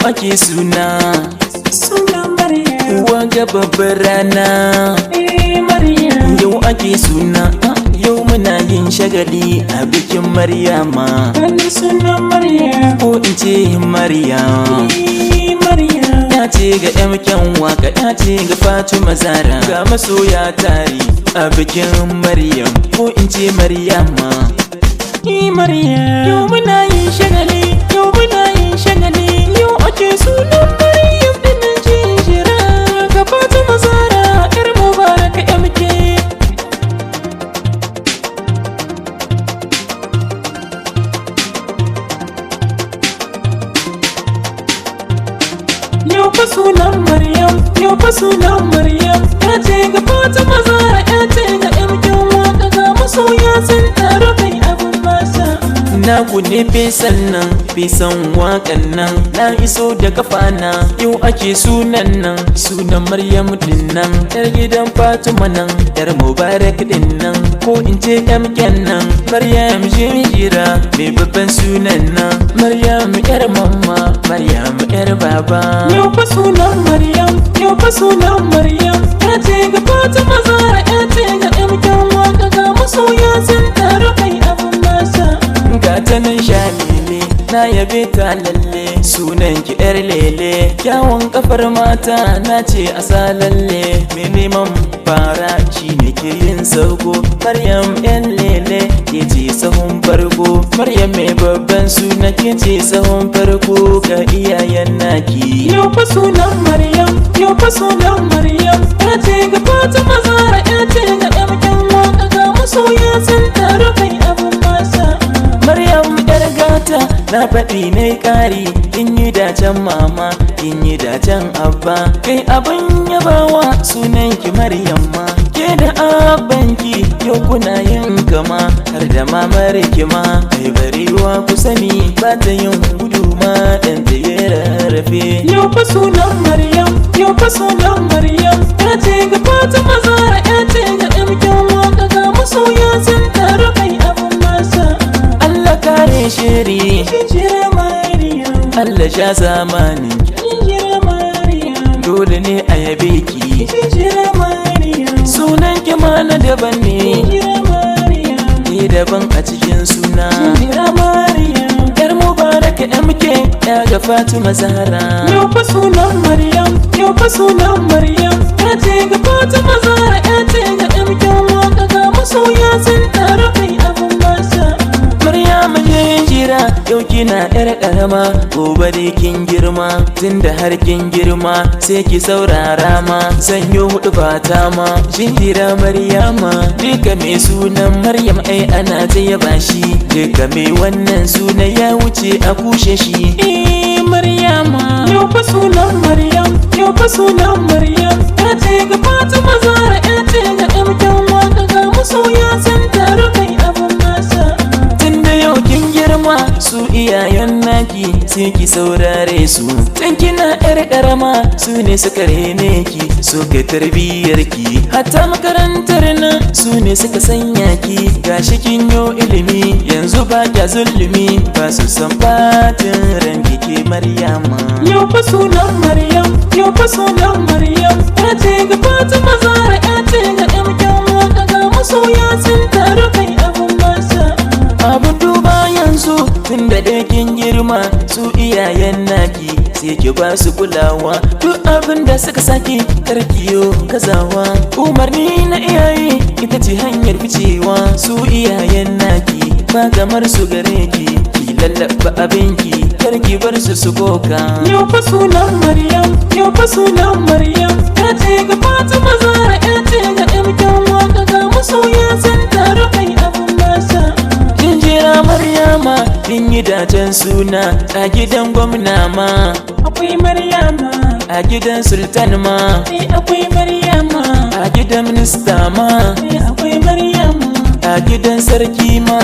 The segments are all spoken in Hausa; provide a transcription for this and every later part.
ake suna Maryam, waga babbar rana. Maryam, Yau ake suna, yau muna yin shagali a bikin Maryama. wani sunan Maryam, Ko in ce Maryam, Maryam, ya ce ga yan kyanwa, ka ya ce ga Fatima Zara, ga masoya tari a bikin Maryam. Ko in ce Maryama, Maryam, yau muna yin shagali, yau muna yin shagali. Yau ake sunan Maryam dinnan jinjira, ga Fatima Zara yar Mubarak MK. yau fa sunan Maryam, yau fa sunan Maryam, ya ce ga Fatima Zara, ya ce ga ƴan waka, ga masoya sun taru kai abin masa. Na ne fesan nan, fesan waƙan nan, na iso da kafana. Yau ake sunan nan, sunan Maryam din nan, yar gidan Fatima nan, yar Mubarak din nan, ko in ce MKen nan. Maryam jinjira mai babban sunan nan, Maryam yar mamma, Maryam yar baba. Yau fa sunan Maryam, yau fa sunan Maryam, ya ce ga Fatima Zara, ya ce ga ƴan waka, ga masoya sun taru kai abin masa. Ga ta nan shalele, na yabe ta lalle, sunan ki yar lele, kyawun kafar mata na ce a sa lalle. Mai neman fara shi ne ke yin sauko, Maryam yan lele ke ce sahun farko. Maryam mai babban suna ke ce sahun farko ga iyayen naki. Yau fa sunan Maryam, yau fa sunan Maryam, ya ce ga Fatima Zara, ya ce ga ƴan waka, ga masoya sun taru kai abin masa. Maryam yar gata na faɗi na ƙari, in yi dacen mama, in yi dacen abba. Kai abin yabawa sunan ki Maryam ma, ke da abbanki yau kuna yin gama, har da mamar ki ma. Kai barewa ku sani ba ta yin gudu ma, dan ta yi rarrafe. Yau fa sunan Maryam, yau fa sunan Maryam, ya ce ga Fatima Zara, ya ce ga ƴan waka, ga masoya sun taru kai abin masa. Allah kare shiri, Jinjira Maryam, Allah sha zamanin, jinjira Maryam, dole ne a yabe ki. jinjira Maryam, Sunan ki ma na daban ne, jinjira Maryam, ni daban a cikin suna. jinjira Maryam. Yar Mubarak MK ya ga Fatima Zahra. Yau fa sunan Maryam, yau fa sunan Maryam, ya ce ga Fatima Zara, ya ce ga ƴan waka, ga masoya sun taru kai abin masa. Maryam jinjira yau kina yar karama, gobe dai kin girma. Tunda har kin girma sai ki saurara ma, sanyo hudu bata ma. Jinjira Maryama, duka mai sunan Maryam ai ana ta yaba shi, duka mai wannan suna ya wuce a kushe shi. Maryama, Yau fa sunan Maryam, yau fa sunan Maryam, ya ce ga Fatima Zara, ya ce ga ƴan waka, ga masoya sun taru kai abin masa. tunda yau kin girma su iyayen naki sai ki saurare su. Tun kina yar karama su ne suka rene ki, suka tarbiyyar ki, hatta makarantar nan su ne suka sanya ki. Gashi kin yo ilimi yanzu ba kya zulumi, ba su san fatin ranki ke Maryama. Yau fa sunan Maryam, yau fa sunan Maryam, ya ce ga Fatima Zara, ya ce ga ƴan waka, ga masoya sun taru kai abin masa. Abin duba yanzu tun da dai kin girma su iyayen naki sai ki ba su kulawa. Duk abin da suka saki karkiyo kazawa, umarni na iyaye ita ce hanyar ficewa. Su iyayen naki ba kamar su gare ki, ki lallaba abinki karki bar su koka. Yau fa sunan Maryam, yau fa sunan Maryam, ya ce ga Fatima Zara, ya ce ga ƴan waka, ga masoya sun taru kai abin masa. Jinjira Maryama kin yi dacen suna, a gidan gwamna ma, Akwai Maryama, a gidan sultan ma, akwai Maryama, a gidan minista ma, akwai Maryama, a gidan sarki ma.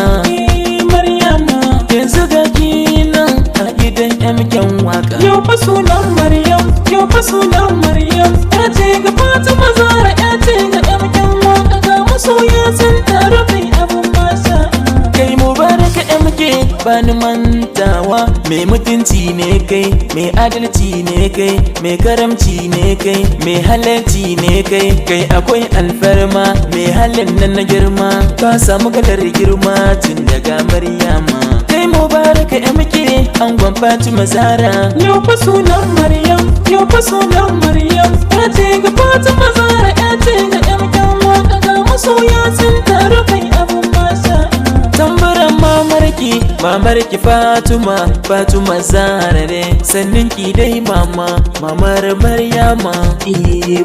Maryama. Yanzu ga kinan a gidan MKen waka. Yau fa sunan Maryam, yau fa sunan Maryam, ya ce ga Fatima Zara, ya ce ga ƴan waka, ga masoya sun taru kai abin masa. Kai Mubarak MK bani manta tawa. Mai mutunci ne kai, mai adalci ne kai, mai karamci ne kai, mai halarci ne kai. Kai akwai alfarma, mai halin nan na girma. Ka samu gadar girma tun daga Maryama. Kai Mubaraka MK angon Fatima Zara. Yau fa sunan Maryam, yau fa sunan Maryam. Ya ce ga Fatima Zara, ya ce ga ƴan waka ga masoya sun taru kai abun masha. Tambaran mamarki Fatima, Fatima Zara ne. Sannin ki dai mama, mamar Maryama.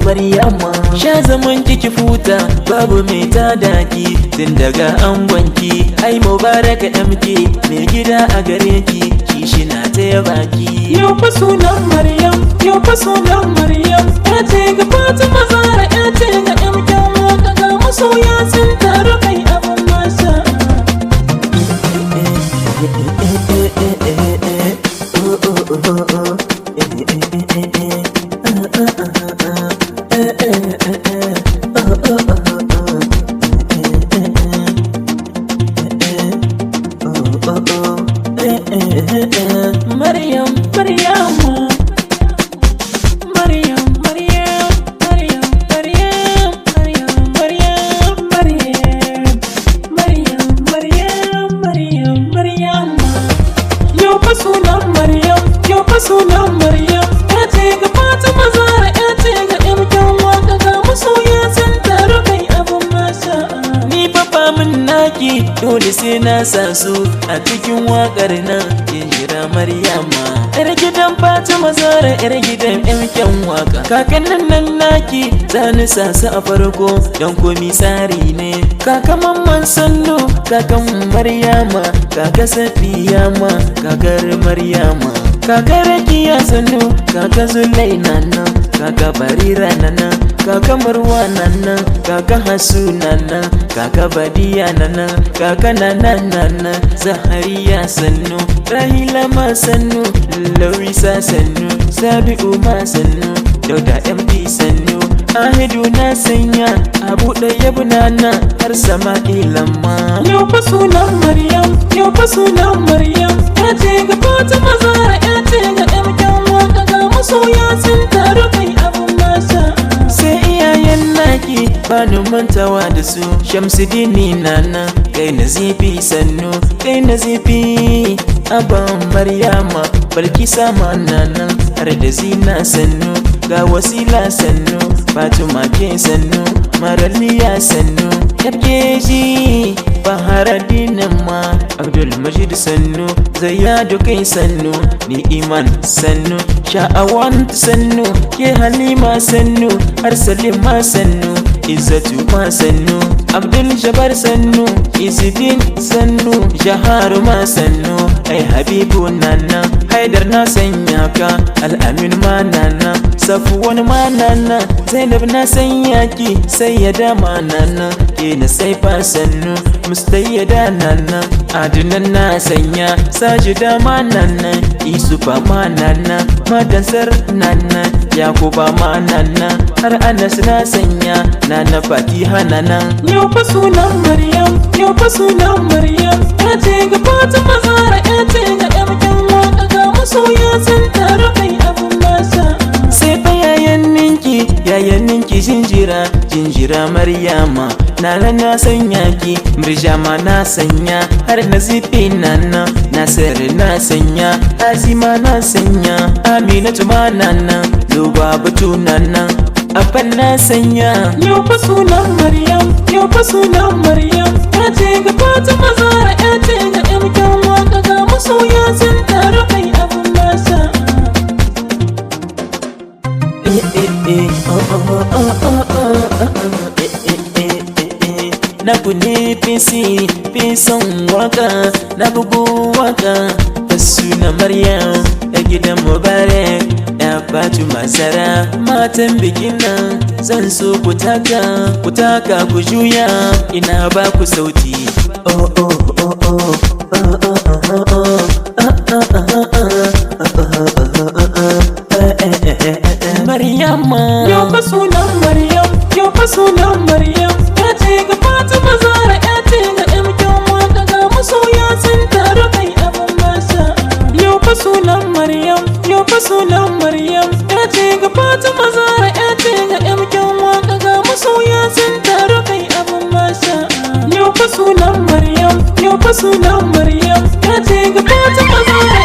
Maryama. Sha zaman ki futa, babu mai tada ki. Tun daga angonki, ai Mubaraka MK mai gida a gare ki. Kishi na ta yaba ki. Yau fa sunan Maryam, yau fa sunan Maryam. Ya ce ga Fatima Zara, ya ce ga ƴan waka ga masoya sun taru kai abun masha. Maryam, Maryama. Maryam, Maryam, Maryam, Maryam, Maryam, Maryam, Maryam, Maryam, Maryam, Maryama. Yau fa sunan Maryam, yau fa sunan Maryam. Ya ce ga Fatima Zara, ya ce ga ƴan waka ga masoya sun taru kai abun masha. Ni fa min naki dole sai na sa su a cikin wakar nan. Jinjira Maryama, yar gidan Fatima Zara, yar gidan ƴan waka. Kakannin nan naki zani sa su a farko don komi tsari ne. Kaka Mamman Sannu, kakan Maryama, kaka Safiyama, kakar Maryama. Kaka Rakiya Sannu, kaka Zulaina nan, kaka Barira nan, kaka Marwa nan, kaka Hasu nan, kaka Badiya nan, kaka Nana nan, Zahariya Sannu, Rahila ma Sannu, Lawisa Sannu, Sabi'u ma Sannu, Dauda MD Sannu, Ahidu na sanya, Abu Ɗayyab nana, har Sama'ila ma. Yau fa sunan Maryam, yau fa sunan Maryam. Ya ce ga Fatima Zara, ya ce ga ƴan waka ga masoya sun taru kai abun masha. Sai iyayen naki bani mantawa da su. Shamsuddini nana, kai Nazifi Sannu, kai Nazifi aban Maryama. Balkisa ma nana, har da Zina Sannu, ga Wasila Sannu, Fatima ke Sannu, Maraliya Sannu, FKG Baharaddinin ma, Abdul Majid Sannu, Zayyadu kai Sannu, ni Iman Sannu, Sha'awan Sannu, ke Halima Sannu, har Salima Sannu, Izzatu ma Sannu, Abdul Jabbar Sannu, Izidin Sannu, Jaharu ma Sannu, ai Habibu nana, Haidar na sanya ka, Al'amin ma nana, Safwan ma nana, Zainab na sanya ki, Sayyada ma nana, ke na Saifa Sannu, Mustayyada nana, Adunan na sanya, Sajida ma nana, Isufa ma nana, Madansar nana, Yakuba ma nana, har Anas na sanya, Nana Fatiha nana. Yau fa sunan Maryam, yau fa sunan Maryam. Ya ce ga Fatima Zara, ya ce ga ƴan waka ga masoya sun taru kai abun masha. Sai fa yayan ninki jinjira, jinjira Maryama. Nana na sanya ki, Mirjama na sanya, har Nazifi nana, Nasir na sanya, Azima na sanya, Aminatu ma nana, Lubabatu nana, Afan na sanya. Yau fa sunan Maryam, yau fa sunan Maryam. Ya ce ga Fatima Zara, ya ce ga ƴan waka ga masoya sun taru kai abun masha. Na kuni fisi, fisan waka, na bugu waka, da suna Maryam, ya gidan Mubarak, ya Fatima Zara. Matan bikin nan zan so ku taka ku juya, ina ba ku sauti. Oh oh oh oh, Maryama. Yau fa sunan Maryam, yau fa sunan Maryam. Ya ce ga Fatima Zara, ya ce ga ƴan waka ga masoya sun taru kai abun masha. ga Fatima Zara ya ce ga yan kyan waka ga masoya sun taru kai abin masha. Yau fa sunan Maryam, yau fa sunan Maryam ya ce ga Fatima Zara